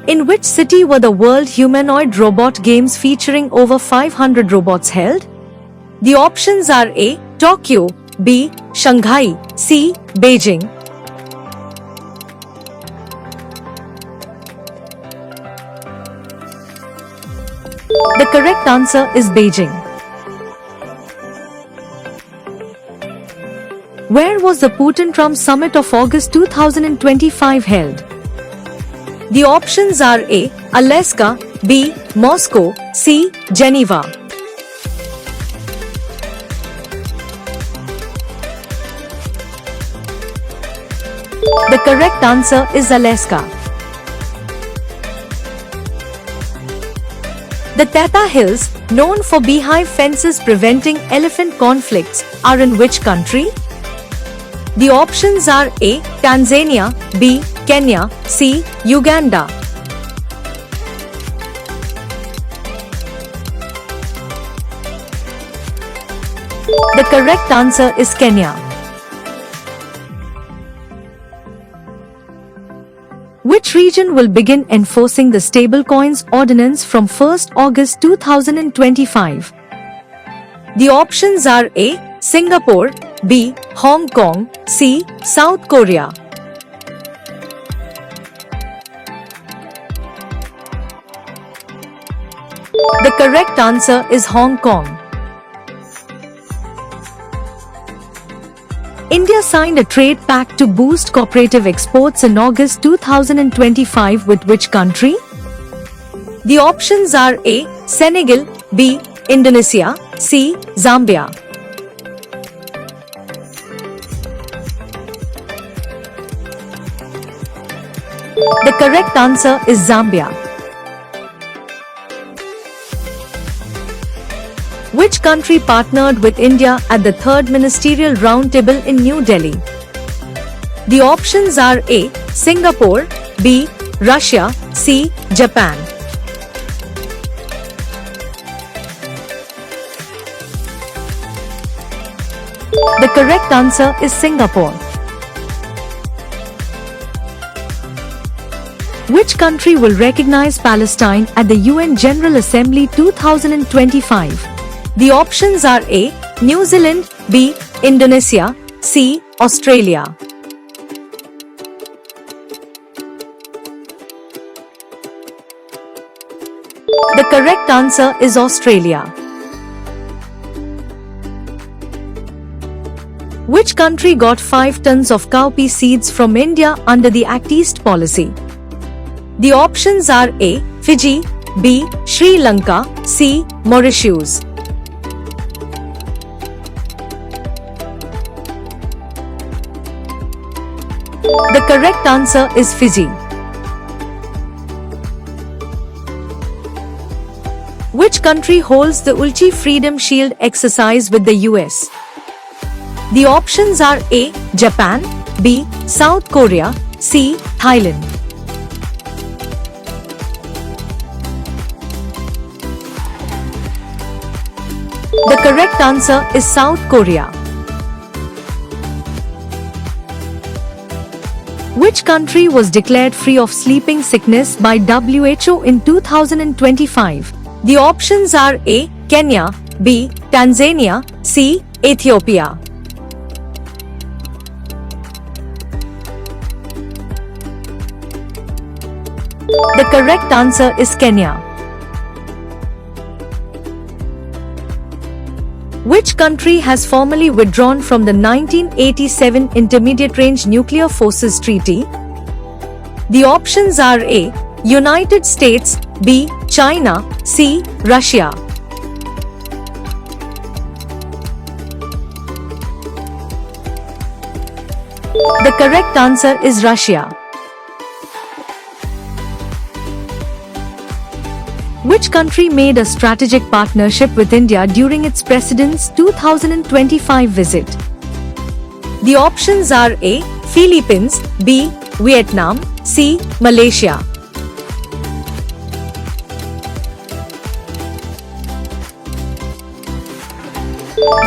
In which city were the World Humanoid Robot Games featuring over 500 robots held? The options are A. Tokyo, B. Shanghai, C. Beijing. The correct answer is Beijing. Where was the Putin-Trump summit of August 2025 held? The options are A. Alaska, B. Moscow, C. Geneva. The correct answer is Alaska. The Tata Hills, known for beehive fences preventing elephant conflicts, are in which country? The options are A. Tanzania, B. Kenya, C. Uganda. The correct answer is Kenya. Which region will begin enforcing the Stablecoins Ordinance from 1st August 2025? The options are A. Singapore, B. Hong Kong, C. South Korea. The correct answer is Hong Kong. India signed a trade pact to boost cooperative exports in August 2025 with which country? The options are A. Senegal, B. Indonesia, C. Zambia. The correct answer is Zambia. Which country partnered with India at the third ministerial roundtable in New Delhi? The options are A. Singapore, B. Russia, C. Japan. The correct answer is Singapore. Which country will recognize Palestine at the UN General Assembly 2025? The options are A. New Zealand, B. Indonesia, C. Australia. The correct answer is Australia. Which country got 5 tons of cowpea seeds from India under the Act East policy? The options are A. Fiji, B. Sri Lanka, C. Mauritius. The correct answer is Fiji. Which country holds the Ulchi Freedom Shield exercise with the US? The options are A. Japan, B. South Korea, C. Thailand. The correct answer is South Korea. Which country was declared free of sleeping sickness by WHO in 2025? The options are A. Kenya, B. Tanzania, C. Ethiopia. The correct answer is Kenya. Which country has formally withdrawn from the 1987 Intermediate Range Nuclear Forces Treaty? The options are A. United States, B. China, C. Russia. The correct answer is Russia. Which country made a strategic partnership with India during its President's 2025 visit? The options are A. Philippines, B. Vietnam, C. Malaysia.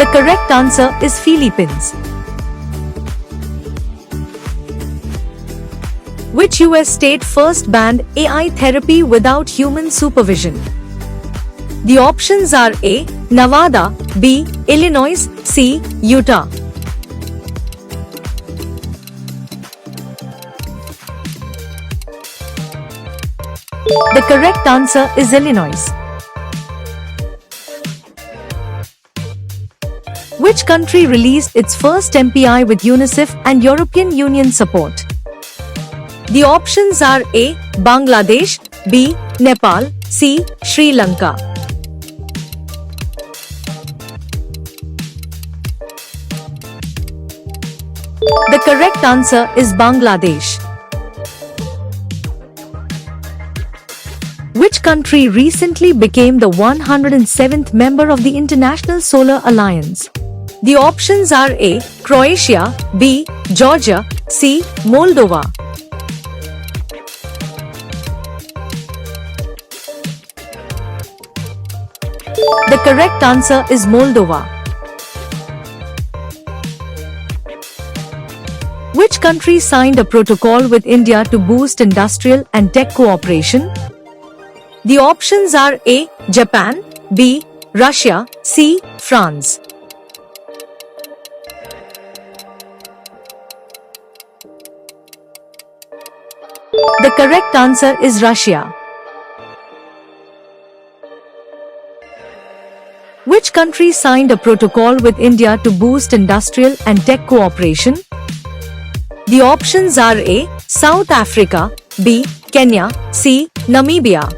The correct answer is Philippines. Which US state first banned AI therapy without human supervision? The options are A. Nevada, B. Illinois, C. Utah. The correct answer is Illinois. Which country released its first MPI with UNICEF and European Union support? The options are A. Bangladesh, B. Nepal, C. Sri Lanka. The correct answer is Bangladesh. Which country recently became the 107th member of the International Solar Alliance? The options are A. Croatia, B. Georgia, C. Moldova. The correct answer is Moldova. Which country signed a protocol with India to boost industrial and tech cooperation? The options are A. Japan, B. Russia, C. France. The correct answer is Russia. Which country signed a protocol with India to boost industrial and tech cooperation? The options are A. South Africa, B. Kenya, C. Namibia.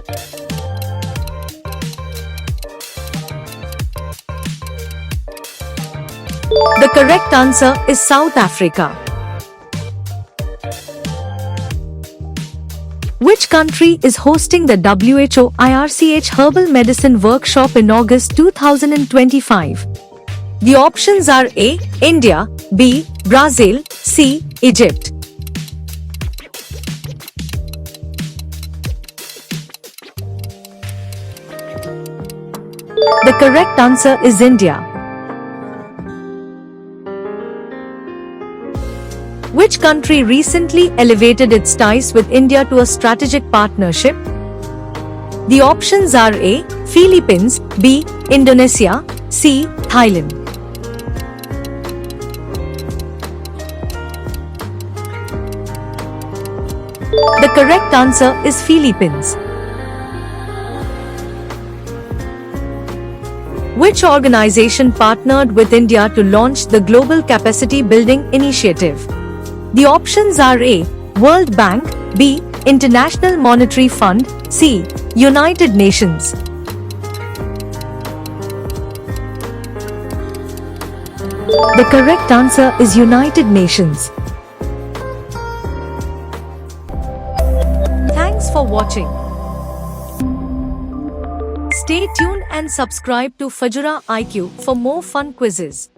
The correct answer is South Africa. Which country is hosting the WHO IRCH Herbal Medicine Workshop in August 2025? The options are A. India, B. Brazil, C. Egypt. The correct answer is India. Which country recently elevated its ties with India to a strategic partnership? The options are A. Philippines, B. Indonesia, C. Thailand. The correct answer is Philippines. Which organization partnered with India to launch the Global Capacity Building Initiative? The options are A. World Bank, B. International Monetary Fund, C. United Nations. The correct answer is United Nations. Thanks for watching. Stay tuned and subscribe to Fajura IQ for more fun quizzes.